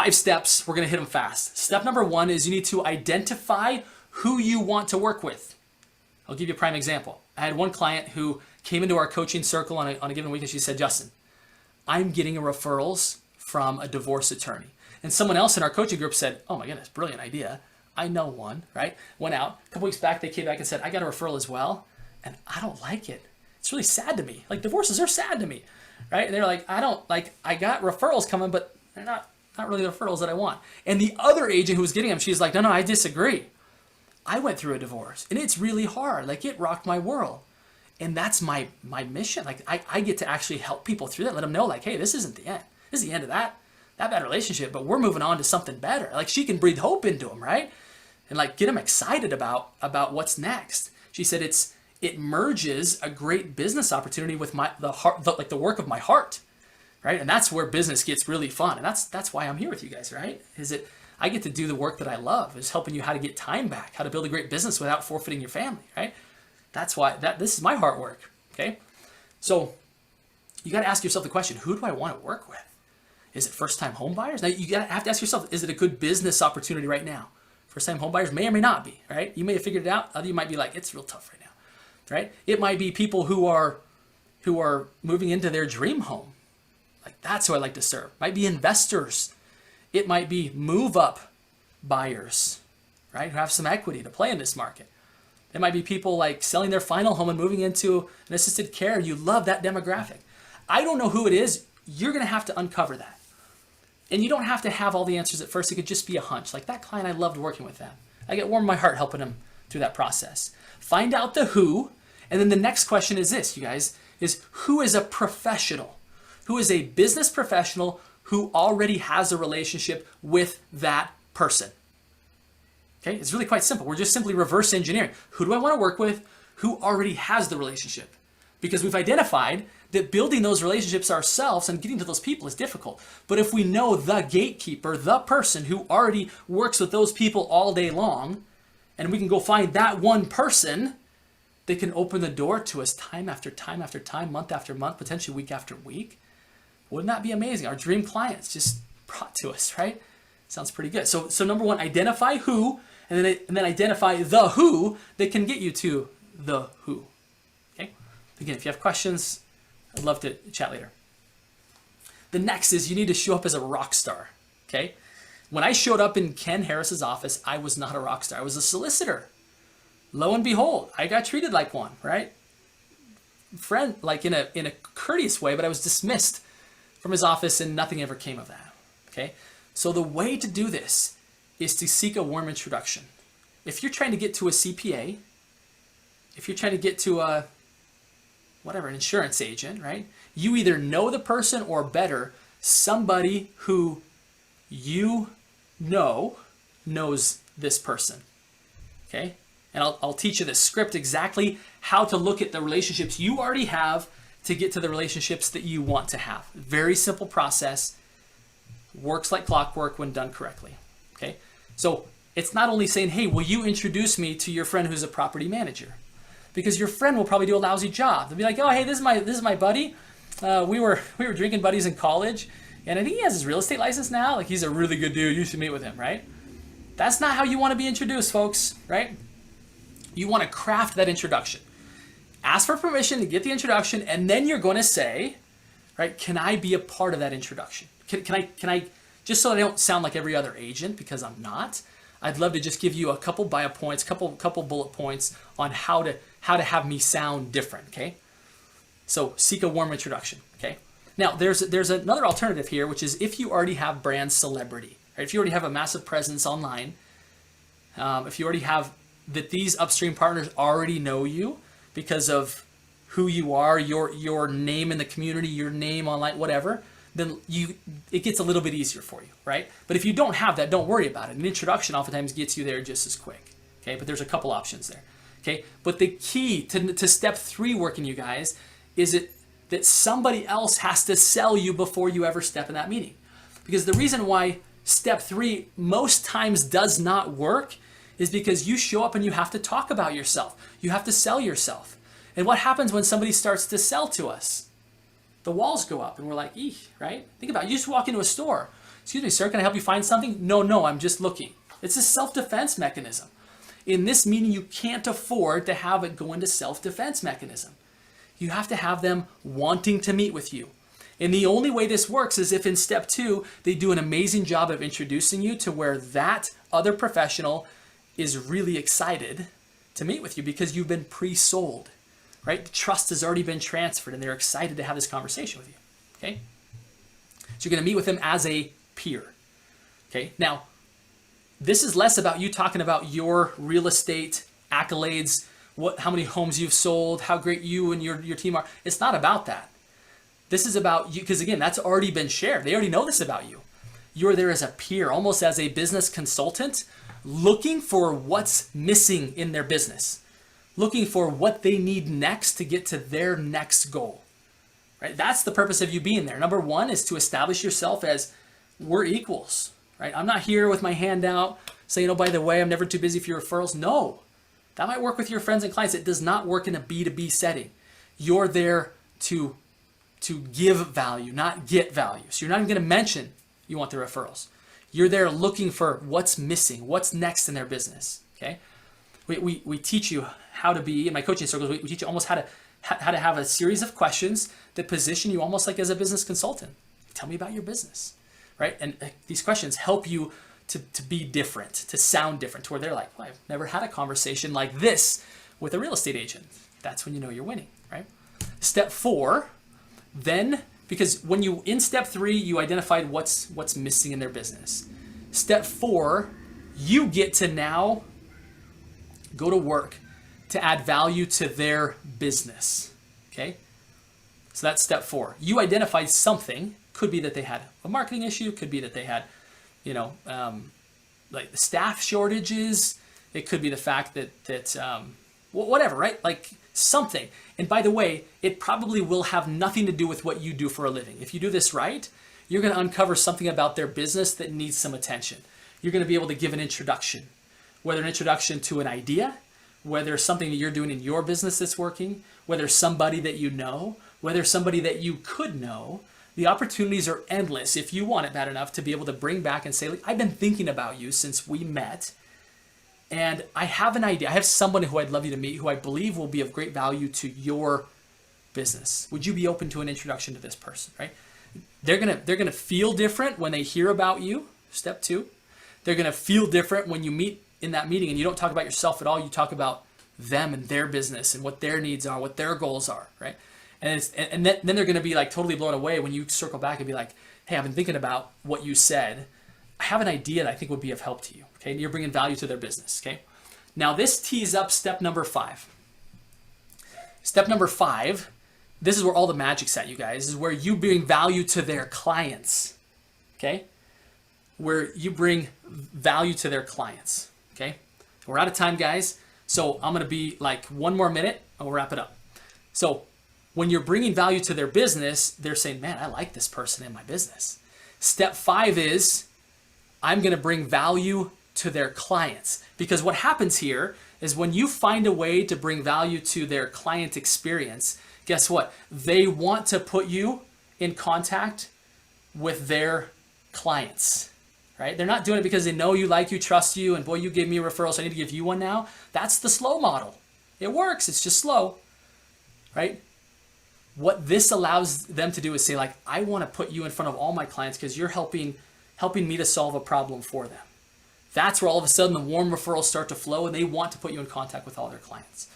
5 steps, we're gonna hit them fast. Step number 1 is you need to identify who you want to work with. I'll give you a prime example. I had one client who came into our coaching circle on a given week and she said, Justin, I'm getting referrals from a divorce attorney. And someone else in our coaching group said, oh my goodness, brilliant idea. I know one, right? Went out. A couple weeks back, they came back and said, I got a referral as well, and I don't like it. It's really sad to me. Like, divorces are sad to me, right? And they're like, I got referrals coming, but they're not really the referrals that I want. And the other agent who was getting them, she's like, no, I disagree. I went through a divorce, and it's really hard. Like, it rocked my world. And that's my mission. Like, I get to actually help people through that, let them know, like, hey, this isn't the end. This is the end of that bad relationship, but we're moving on to something better. Like, she can breathe hope into them, right? And like get them excited about what's next. She said it merges a great business opportunity with the work of my heart, right? And that's where business gets really fun. And that's why I'm here with you guys, right? I get to do the work that I love, is helping you how to get time back, how to build a great business without forfeiting your family, right? That's why this is my heart work, okay? So you got to ask yourself the question, who do I want to work with? Is it first-time home buyers? Now you have to ask yourself, is it a good business opportunity right now? First-time home buyers may or may not be, right? You may have figured it out. Other you might be like, it's real tough right now, right? It might be people who are moving into their dream home. Like, that's who I like to serve. Might be investors. It might be move-up buyers, right? Who have some equity to play in this market. It might be people like selling their final home and moving into an assisted care. You love that demographic. I don't know who it is. You're going to have to uncover that. And you don't have to have all the answers at first. It could just be a hunch. Like that client, I loved working with them. I get warm in my heart helping them through that process. Find out the who. And then the next question is this, you guys, is who is a professional? Who is a business professional who already has a relationship with that person? Okay, it's really quite simple. We're just simply reverse engineering. Who do I want to work with? Who already has the relationship? Because we've identified that building those relationships ourselves and getting to those people is difficult. But if we know the gatekeeper, the person who already works with those people all day long, and we can go find that one person, they can open the door to us time after time after time, month after month, potentially week after week. Wouldn't that be amazing? Our dream clients just brought to us, right? Sounds pretty good. So number 1, identify who, and then identify the who that can get you to the who. Okay? Again, if you have questions, I'd love to chat later. The next is you need to show up as a rock star, okay? When I showed up in Ken Harris's office, I was not a rock star. I was a solicitor. Lo and behold, I got treated like one, right? Friend, like in a courteous way, but I was dismissed from his office and nothing ever came of that, okay? So the way to do this is to seek a warm introduction. If you're trying to get to a CPA, if you're trying to get to an insurance agent, right? You either know the person or better, somebody who you know knows this person, okay? And I'll teach you the script exactly how to look at the relationships you already have to get to the relationships that you want to have. Very simple process, works like clockwork when done correctly, okay? So it's not only saying, hey, will you introduce me to your friend who's a property manager? Because your friend will probably do a lousy job. They'll be like, oh, hey, this is my buddy. We were drinking buddies in college, and I think he has his real estate license now. Like, he's a really good dude. You should meet with him, right? That's not how you want to be introduced, folks, right? You want to craft that introduction. Ask for permission to get the introduction, and then you're going to say, right, can I be a part of that introduction? Can I just so I don't sound like every other agent, because I'm not, I'd love to just give you a couple bio points, couple bullet points on how to have me sound different, okay? So seek a warm introduction, okay? Now, there's another alternative here, which is if you already have brand celebrity, right? If you already have a massive presence online, if you already have that these upstream partners already know you because of who you are, your name in the community, your name online, whatever, then it gets a little bit easier for you, right? But if you don't have that, don't worry about it. An introduction oftentimes gets you there just as quick, okay? But there's a couple options there, okay? But the key to step 3 working, you guys, is that somebody else has to sell you before you ever step in that meeting. Because the reason why step 3 most times does not work is because you show up and you have to talk about yourself. You have to sell yourself. And what happens when somebody starts to sell to us? The walls go up and we're like, eeh, right? Think about it. You just walk into a store. Excuse me, sir, can I help you find something? No, I'm just looking. It's a self-defense mechanism. In this meeting, you can't afford to have it go into self-defense mechanism. You have to have them wanting to meet with you. And the only way this works is if in step 2, they do an amazing job of introducing you to where that other professional is really excited to meet with you because you've been pre-sold, right? The trust has already been transferred and they're excited to have this conversation with you, okay? So you're going to meet with them as a peer, okay? Now, this is less about you talking about your real estate accolades, how many homes you've sold, how great you and your team are. It's not about that. This is about you, because again, that's already been shared. They already know this about you. You're there as a peer, almost as a business consultant, looking for what's missing in their business, looking for what they need next to get to their next goal, right? That's the purpose of you being there. Number 1 is to establish yourself as we're equals, right? I'm not here with my hand out saying, oh, by the way, I'm never too busy for your referrals. No, that might work with your friends and clients. It does not work in a B2B setting. You're there to give value, not get value. So you're not even going to mention you want the referrals. You're there looking for what's missing, what's next in their business, okay? We teach you how to be, in my coaching circles, we teach you almost how to have a series of questions that position you almost like as a business consultant. Tell me about your business, right? And these questions help you to be different, to sound different, to where they're like, well, I've never had a conversation like this with a real estate agent. That's when you know you're winning, right? Step 4, then, because when you, in step 3, you identified what's missing in their business. Step 4, you get to now go to work to add value to their business, okay? So that's step 4. You identified something. Could be that they had a marketing issue. Could be that they had, like the staff shortages. It could be the fact that whatever, right? Like something. And by the way, it probably will have nothing to do with what you do for a living. If you do this right, you're going to uncover something about their business that needs some attention. You're going to be able to give an introduction, whether an introduction to an idea, whether something that you're doing in your business that's working, whether somebody that you know, whether somebody that you could know. The opportunities are endless if you want it bad enough to be able to bring back and say, look, I've been thinking about you since we met, and I have an idea. I have someone who I'd love you to meet who I believe will be of great value to your business. Would you be open to an introduction to this person, right? They're gonna feel different when they hear about you, step 2. They're gonna feel different when you meet in that meeting and you don't talk about yourself at all. You talk about them and their business and what their needs are, what their goals are, right? And then they're going to be like totally blown away when you circle back and be like, hey, I've been thinking about what you said. I have an idea that I think would be of help to you, okay? And you're bringing value to their business, okay? Now this tees up step number 5. Step number 5, this is where all the magic's at, you guys. This is where you bring value to their clients, okay? Where you bring value to their clients, okay? We're out of time, guys. So I'm going to be like 1 more minute and we'll wrap it up. So when you're bringing value to their business, they're saying, man, I like this person in my business. Step 5 is I'm going to bring value to their clients. Because what happens here is when you find a way to bring value to their client experience, guess what? They want to put you in contact with their clients, right? They're not doing it because they know you, like you, trust you, and boy, you gave me a referral, so I need to give you one now. That's the slow model. It works. It's just slow, right? What this allows them to do is say, like, I want to put you in front of all my clients because you're helping me to solve a problem for them. That's where all of a sudden the warm referrals start to flow and they want to put you in contact with all their clients.